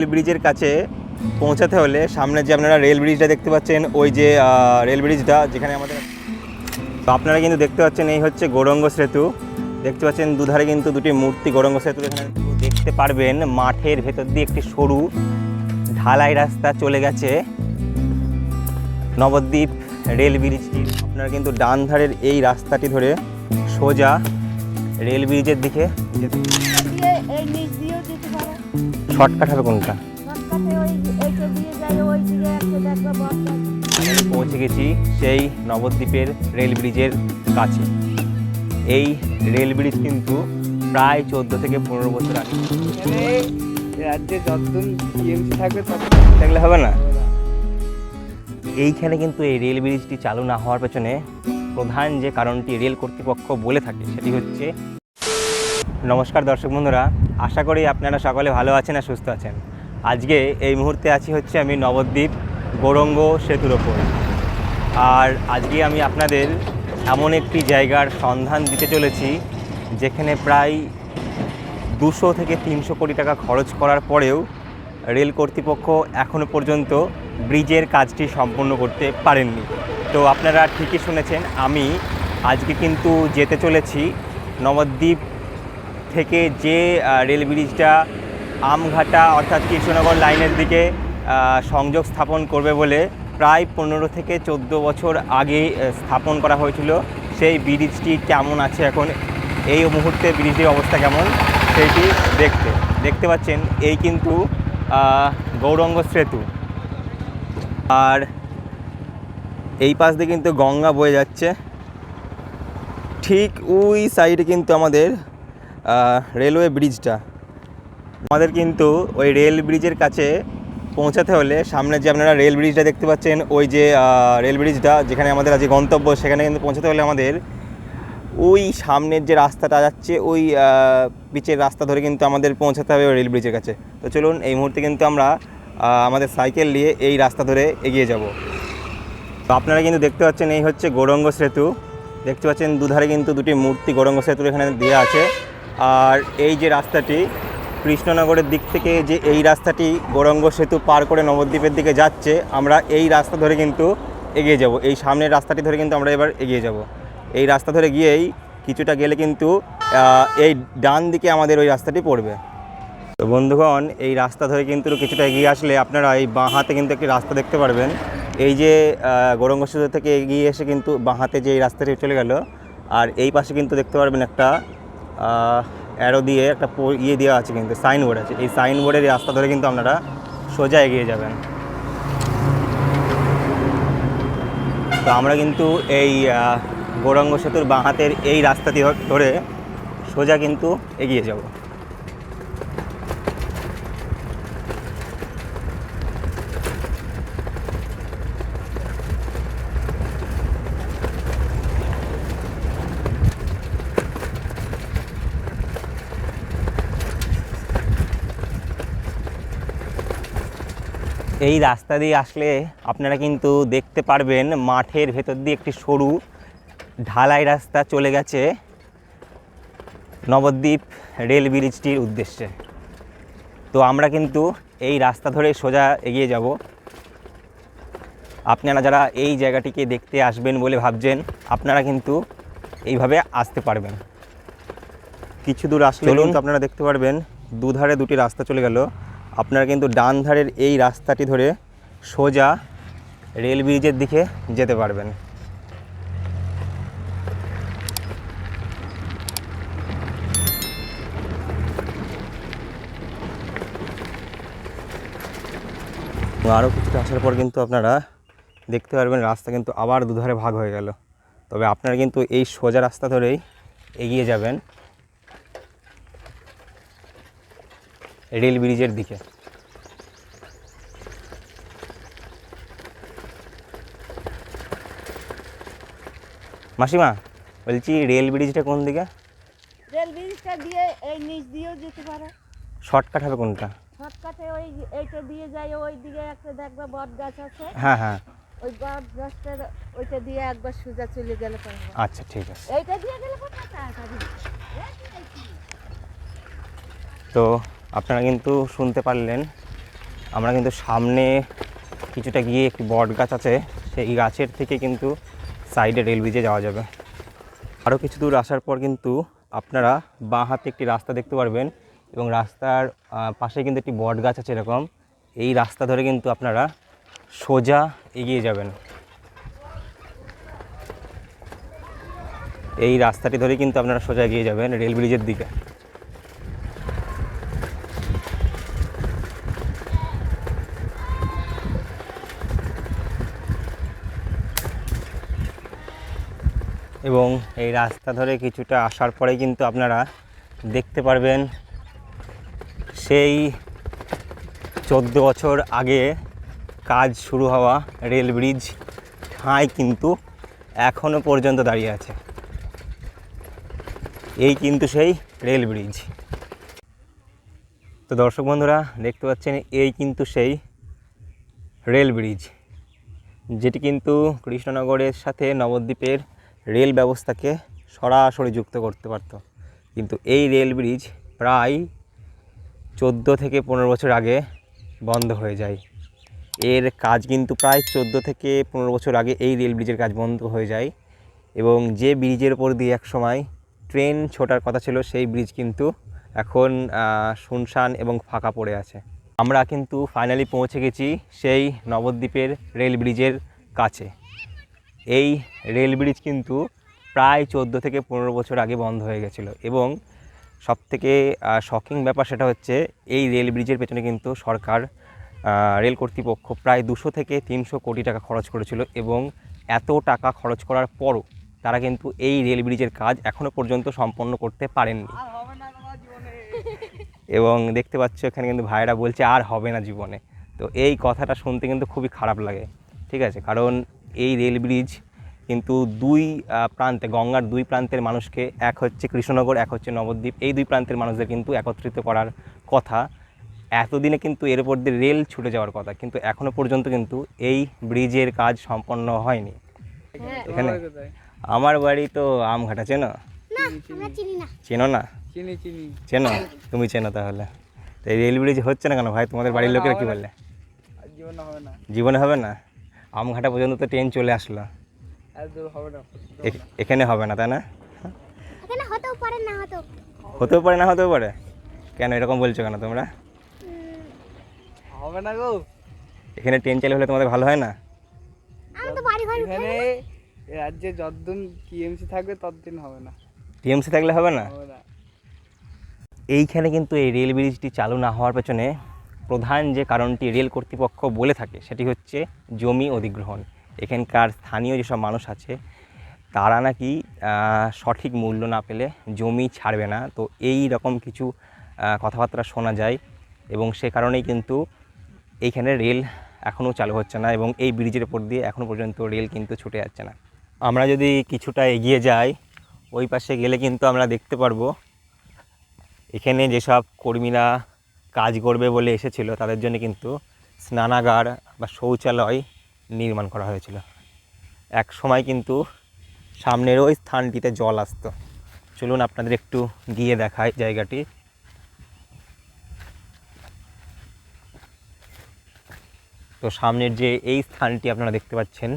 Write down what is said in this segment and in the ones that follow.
Rail ব্রিজের কাছে পৌঁছাতে হলে সামনে যে আপনারা রেল ব্রিজটা দেখতে পাচ্ছেন, ওই যে রেল ব্রিজটা যেখানে আমাদের, তো আপনারা কিন্তু দেখতে পাচ্ছেন এই হচ্ছে গৌরাঙ্গ সেতু। দেখতে পাচ্ছেন দুধারে কিন্তু দুটি মূর্তি গৌরাঙ্গ সেতু। এখানে দেখতে পারবেন মাঠের ভেতর দিয়ে একটি সরু ঢালাই রাস্তা চলে গেছে নবদ্বীপ রেল ব্রিজটি। আপনারা কিন্তু ডান ধারের এই রাস্তাটি ধরে সোজা রেল ব্রিজের দিকে শর্টকাট হবে কোনটা? পৌঁছে গেছি সেই নবদ্বীপের রেল ব্রিজের কাছে। এই রেল ব্রিজ কিন্তু প্রায় 14 থেকে 15 বছর আগে। রাজ্যে যতদিন টিএমসি থাকবে দেখলে হবে না। এইখানে কিন্তু এই রেল ব্রিজটি চালু না হওয়ার পেছনে প্রধান যে কারণটি রেল কর্তৃপক্ষ বলে থাকে সেটি হচ্ছে, নমস্কার দর্শক বন্ধুরা, আশা করি আপনারা সকলে ভালো আছেন আর সুস্থ আছেন। আজকে এই মুহূর্তে আছি হচ্ছে আমি নবদ্বীপ গৌরাঙ্গ সেতুর ওপর। আর আজকে আমি আপনাদের এমন একটি জায়গার সন্ধান দিতে চলেছি যেখানে প্রায় 200 থেকে 300 কোটি টাকা খরচ করার পরেও রেল কর্তৃপক্ষ এখনও পর্যন্ত ব্রিজের কাজটি সম্পূর্ণ করতে পারেননি। তো আপনারা ঠিকই শুনেছেন, আমি আজকে কিন্তু যেতে চলেছি নবদ্বীপ থেকে যে রেল ব্রিজটা আমঘাটা অর্থাৎ কৃষ্ণনগর লাইনের দিকে সংযোগ স্থাপন করবে বলে প্রায় 15 থেকে 14 বছর আগে স্থাপন করা হয়েছিল, সেই ব্রিজটি কেমন আছে এখন, এই মুহূর্তে ব্রিজটির অবস্থা কেমন সেইটি দেখতে পাচ্ছেন। এই কিন্তু গৌরাঙ্গ সেতু, আর এই পাশ দিয়ে কিন্তু গঙ্গা বয়ে যাচ্ছে। ঠিক ওই সাইডে কিন্তু আমাদের রেলওয়ে ব্রিজটা। আমাদের কিন্তু ওই রেল ব্রিজের কাছে পৌঁছাতে হলে সামনে যে আপনারা রেল ব্রিজটা দেখতে পাচ্ছেন, ওই যে রেল ব্রিজটা যেখানে আমাদের আজকে গন্তব্য, সেখানে কিন্তু পৌঁছাতে হলে আমাদের ওই সামনের যে রাস্তাটা যাচ্ছে ওই পিচের রাস্তা ধরে কিন্তু আমাদের পৌঁছাতে হবে রেল ব্রিজের কাছে। তো চলুন, এই মুহূর্তে কিন্তু আমরা আমাদের সাইকেল নিয়ে এই রাস্তা ধরে এগিয়ে যাব। তো আপনারা কিন্তু দেখতে পাচ্ছেন এই হচ্ছে গৌরাঙ্গ সেতু। দেখতে পাচ্ছেন দুধারে কিন্তু দুটি মূর্তি গৌরাঙ্গ সেতুর এখানে দেওয়া আছে। আর এই যে রাস্তাটি কৃষ্ণনগরের দিক থেকে যে এই রাস্তাটি গৌরাঙ্গ সেতু পার করে নবদ্বীপের দিকে যাচ্ছে, আমরা এই রাস্তা ধরে কিন্তু এগিয়ে যাব। এই সামনের রাস্তাটি ধরে কিন্তু আমরা এবার এগিয়ে যাব। এই রাস্তা ধরে গিয়েই কিছুটা গেলে কিন্তু এই ডান দিকে আমাদের ওই রাস্তাটি পড়বে। তো বন্ধুগণ, এই রাস্তা ধরে কিন্তু কিছুটা এগিয়ে আসলে আপনারা এই বাঁ হাতে কিন্তু একটি রাস্তা দেখতে পারবেন। এই যে গৌরাঙ্গ সেতু থেকে এগিয়ে এসে কিন্তু বাঁ হাতে যে এই রাস্তাটি চলে গেল, আর এই পাশে কিন্তু দেখতে পারবেন একটা অ্যারো দিয়ে একটা ইয়ে দেওয়া আছে, কিন্তু সাইনবোর্ড আছে। এই সাইনবোর্ডের রাস্তা ধরে কিন্তু আপনারা সোজা এগিয়ে যাবেন। তো আমরা কিন্তু এই গৌরাঙ্গ সেতুর বাঁ হাতের এই রাস্তাটি ধরে সোজা কিন্তু এগিয়ে যাব। এই রাস্তা দিয়ে আসলে আপনারা কিন্তু দেখতে পারবেন মাঠের ভেতর দিয়ে একটি সরু ঢালাই রাস্তা চলে গেছে নবদ্বীপ রেল ব্রিজটির উদ্দেশ্যে। তো আমরা কিন্তু এই রাস্তা ধরে সোজা এগিয়ে যাব। আপনারা যারা এই জায়গাটিকে দেখতে আসবেন বলে ভাবছেন, আপনারা কিন্তু এইভাবে আসতে পারবেন। কিছু দূর আসলে কিন্তু আপনারা দেখতে পারবেন দুধারে দুটি রাস্তা চলে গেল। আপনারা কিন্তু ডান ধারের এই রাস্তাটি ধরে সোজা রেল ব্রিজের দিকে যেতে পারবেন। আরও কিছুটা আসার পর কিন্তু আপনারা দেখতে পারবেন রাস্তা কিন্তু আবার দুধারে ভাগ হয়ে গেল। তবে আপনারা কিন্তু এই সোজা রাস্তা ধরেই এগিয়ে যাবেন রেল ব্রিজের দিকে। মাসিমা, বলছি রেল ব্রিজটা কোন দিকে? রেল ব্রিজটা দিয়ে এই নিচ দিয়েও যেতে পারে। শর্টকাট হবে কোনটা? শর্টকাটে ওই এইটা দিয়ে যায়, ওই দিকে একটা দেখবা বট গাছ আছে। হ্যাঁ হ্যাঁ, ওই বট গাছটার ওইটা দিয়ে একবার সোজা চলে গেলে পারবে। আচ্ছা ঠিক আছে। এইটা দিয়ে গেলে কোথায় তাড়াতাড়ি। তো আপনারা কিন্তু শুনতে পারলেন আমরা কিন্তু সামনে কিছুটা গিয়ে একটি বট গাছ আছে, সেই গাছের থেকে কিন্তু সাইডে রেল ব্রিজে যাওয়া যাবে। আরও কিছু দূর আসার পর কিন্তু আপনারা বাঁ হাতে একটি রাস্তা দেখতে পারবেন এবং রাস্তার পাশে কিন্তু একটি বট গাছ আছে এরকম। এই রাস্তা ধরে কিন্তু আপনারা সোজা এগিয়ে যাবেন। এই রাস্তাটি ধরে কিন্তু আপনারা সোজা এগিয়ে যাবেন রেল ব্রিজের দিকে। এবং এই রাস্তা ধরে কিছুটা আসার পরে কিন্তু আপনারা দেখতে পারবেন সেই 14 বছর আগে কাজ শুরু হওয়া রেল ব্রিজ ঠাঁই কিন্তু এখনও পর্যন্ত দাঁড়িয়ে আছে। এই কিন্তু সেই রেল ব্রিজ। তো দর্শক বন্ধুরা দেখতে পাচ্ছেন এই কিন্তু সেই রেল ব্রিজ, যেটি কিন্তু কৃষ্ণনগরের সাথে নবদ্বীপের রেল ব্যবস্থাকে সরাসরি যুক্ত করতে পারত। কিন্তু এই রেল ব্রিজ প্রায় 14 থেকে 15 বছর আগে বন্ধ হয়ে যায়। এর কাজ কিন্তু প্রায় 14 থেকে 15 বছর আগে এই রেল ব্রিজের কাজ বন্ধ হয়ে যায় এবং যে ব্রিজের ওপর দিয়ে একসময় ট্রেন ছোটার কথা ছিল সেই ব্রিজ কিন্তু এখন শুনশান এবং ফাঁকা পড়ে আছে। আমরা কিন্তু ফাইনালি পৌঁছে গেছি সেই নবদ্বীপের রেল ব্রিজের কাছে। এই রেল ব্রিজ কিন্তু প্রায় 14 থেকে 15 বছর আগে বন্ধ হয়ে গেছিলো এবং সবথেকে শকিং ব্যাপার সেটা হচ্ছে এই রেল ব্রিজের পেছনে কিন্তু সরকার রেল কর্তৃপক্ষ প্রায় 200 থেকে 300 কোটি টাকা খরচ করেছিল এবং এত টাকা খরচ করার পরও তারা কিন্তু এই রেল ব্রিজের কাজ এখনও পর্যন্ত সম্পন্ন করতে পারেননি। এবং দেখতে পাচ্ছ এখানে কিন্তু ভাইরা বলছে আর হবে না জীবনে। তো এই কথাটা শুনতে কিন্তু খুবই খারাপ লাগে, ঠিক আছে, কারণ এই রেল ব্রিজ কিন্তু দুই প্রান্তে, গঙ্গার দুই প্রান্তের মানুষকে, এক হচ্ছে কৃষ্ণনগর, এক হচ্ছে নবদ্বীপ, এই দুই প্রান্তের মানুষদের কিন্তু একত্রিত করার কথা। এতদিনে কিন্তু এর উপর দিয়ে রেল ছুটে যাওয়ার কথা, কিন্তু এখনও পর্যন্ত কিন্তু এই ব্রিজের কাজ সম্পন্ন হয়নি। এখানে আমার বাড়ি তো আমঘাটা, চেনো? চেনো না? চেনো? তুমি চেনো তাহলে। তো এই রেল ব্রিজ হচ্ছে না কেন ভাই? তোমাদের বাড়ির লোকেরা কি বললে? জীবনে হবে না? আমঘাটা পর্যন্ত তো ট্রেন চলে আসলো, এখানে হবে না, তাই না? হতেও পারে না হতেও পারে। কেন এরকম বলছো কেন তোমরা? হবে না গো, এখানে ট্রেন চালু হলে তোমাদের ভালো হয় না? এখানে রাজ্যে যতদিন টিএমসি থাকবে ততদিন হবে না। টিএমসি থাকলে হবে না? এইখানে কিন্তু এই রেল ব্রিজটি চালু না হওয়ার পেছনে প্রধান যে কারণটি রেল কর্তৃপক্ষ বলে থাকে সেটি হচ্ছে জমি অধিগ্রহণ। এখানকার স্থানীয় যেসব মানুষ আছে তারা নাকি সঠিক মূল্য না পেলে জমি ছাড়বে না। তো এই রকম কিছু কথাবার্তা শোনা যায় এবং সে কারণেই কিন্তু এইখানে রেল এখনও চালু হচ্ছে না এবং এই ব্রিজের উপর দিয়ে এখনও পর্যন্ত রেল কিন্তু ছুটে যাচ্ছে না। আমরা যদি কিছুটা এগিয়ে যাই, ওই পাশে গেলে কিন্তু আমরা দেখতে পারবো এখানে যেসব কর্মীরা কাজ করবে বলে এসেছিল তাদের জন্য কিন্তু স্নানাগার বা শৌচালয় নির্মাণ করা হয়েছিল। এক সময় কিন্তু সামনের ওই স্থানটিতে জল আসতো। চলুন আপনাদের একটু গিয়ে দেখাই জায়গাটি। তো সামনের যে এই স্থানটি আপনারা দেখতে পাচ্ছেন,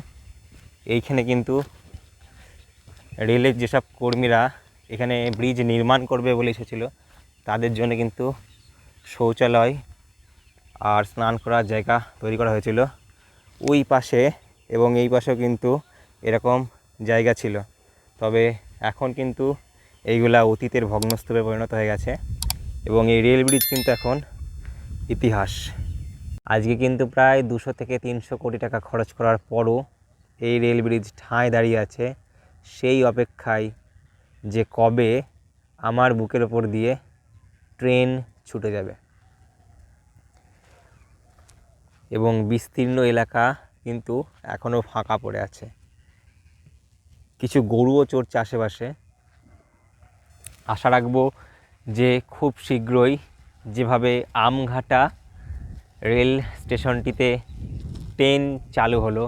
এইখানে কিন্তু রেলের যেসব কর্মীরা এখানে ব্রিজ নির্মাণ করবে বলে এসেছিল তাদের জন্য কিন্তু শৌচালয় আর স্নান করার জায়গা তৈরি করা হয়েছিল ওই পাশে, এবং এই পাশেও কিন্তু এরকম জায়গা ছিল। তবে এখন কিন্তু এইগুলা অতীতের ভগ্নস্তূপে পরিণত হয়ে গেছে এবং এই রেল ব্রিজ কিন্তু এখন ইতিহাস। আজকে কিন্তু প্রায় 200 থেকে 300 কোটি টাকা খরচ করার পরও এই রেল ব্রিজ ঠাঁই দাঁড়িয়ে আছে সেই অপেক্ষায় যে কবে আমার বুকের ওপর দিয়ে ট্রেন ছুটে যাবে। এবং বিস্তীর্ণ এলাকা কিন্তু এখনও ফাঁকা পড়ে আছে, কিছু গরুও চড়ছে আশেপাশে। আশা রাখবো যে খুব শীঘ্রই যেভাবে আমঘাটা রেল স্টেশনটিতে ট্রেন চালু হলো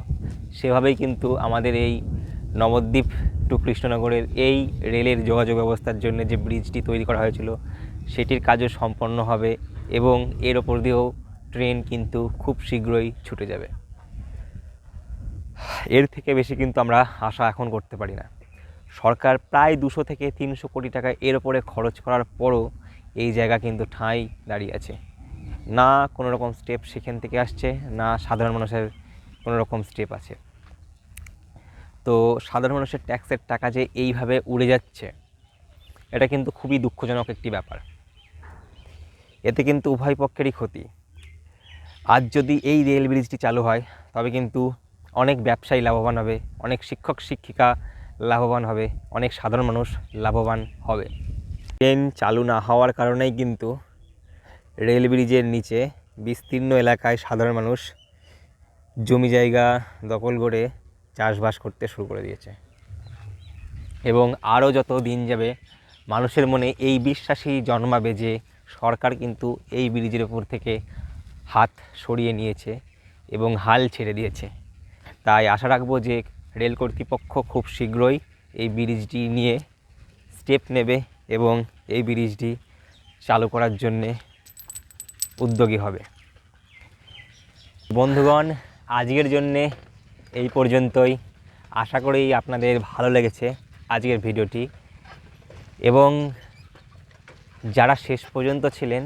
সেভাবেই কিন্তু আমাদের এই নবদ্বীপ টু কৃষ্ণনগরের এই রেলের যোগাযোগ ব্যবস্থার জন্য যে ব্রিজটি তৈরি করা হয়েছিল সেটির কাজও সম্পন্ন হবে এবং এর ওপর দিয়েও ট্রেন কিন্তু খুব শীঘ্রই ছুটে যাবে। এর থেকে বেশি কিন্তু আমরা আশা এখন করতে পারি না। সরকার প্রায় 200 থেকে 300 কোটি টাকা এর ওপরে খরচ করার পরও এই জায়গা কিন্তু ঠাঁই দাঁড়িয়ে আছে। না কোনো রকম স্টেপ সেখান থেকে আসছে, না সাধারণ মানুষের কোনো রকম স্টেপ আছে। তো সাধারণ মানুষের ট্যাক্সের টাকা যে এইভাবে উড়ে যাচ্ছে, এটা কিন্তু খুবই দুঃখজনক একটি ব্যাপার। এতে কিন্তু উভয় পক্ষেরই ক্ষতি। আজ যদি এই রেল ব্রিজটি চালু হয় তবে কিন্তু অনেক ব্যবসায়ী লাভবান হবে, অনেক শিক্ষক শিক্ষিকা লাভবান হবে, অনেক সাধারণ মানুষ লাভবান হবে। ট্রেন চালু না হওয়ার কারণেই কিন্তু রেল ব্রিজের নিচে বিস্তীর্ণ এলাকায় সাধারণ মানুষ জমি জায়গা দখল করে চাষবাস করতে শুরু করে দিয়েছে। এবং আরও যত দিন যাবে মানুষের মনে এই বিশ্বাসই জন্মাবে যে সরকার কিন্তু এই ব্রিজের উপর থেকে হাত সরিয়ে নিয়েছে এবং হাল ছেড়ে দিয়েছে। তাই আশা রাখবো যে রেল কর্তৃপক্ষ খুব শীঘ্রই এই ব্রিজটি নিয়ে স্টেপ নেবে এবং এই ব্রিজটি চালু করার জন্যে উদ্যোগী হবে। বন্ধুগণ, আজকের জন্যে এই পর্যন্তই। আশা করি আপনাদের ভালো লেগেছে আজকের ভিডিওটি, এবং যারা শেষ পর্যন্ত ছিলেন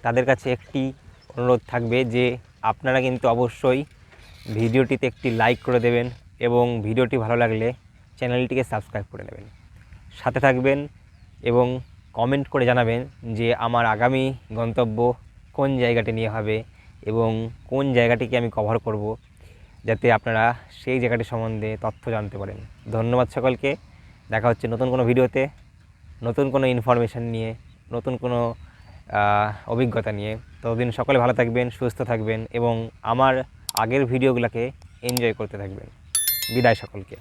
তাদের কাছে একটি অনুরোধ থাকবে যে আপনারা কিন্তু অবশ্যই ভিডিওটিতে একটি লাইক করে দেবেন এবং ভিডিওটি ভালো লাগলে চ্যানেলটিকে সাবস্ক্রাইব করে নেবেন, সাথে থাকবেন এবং কমেন্ট করে জানাবেন যে আমার আগামী গন্তব্য কোন জায়গাটি নিয়ে হবে এবং কোন জায়গাটিকে আমি কভার করব, যাতে আপনারা সেই জায়গাটি সম্বন্ধে তথ্য জানতে পারেন। ধন্যবাদ সকলকে। দেখা হচ্ছে নতুন কোনো ভিডিওতে, নতুন কোনো ইনফরমেশান নিয়ে, নতুন কোনো অভিজ্ঞতা নিয়ে। ততদিন সকলে ভালো থাকবেন, সুস্থ থাকবেন এবং আমার আগের ভিডিওগুলোকে এনজয় করতে থাকবেন। বিদায় সকলকে।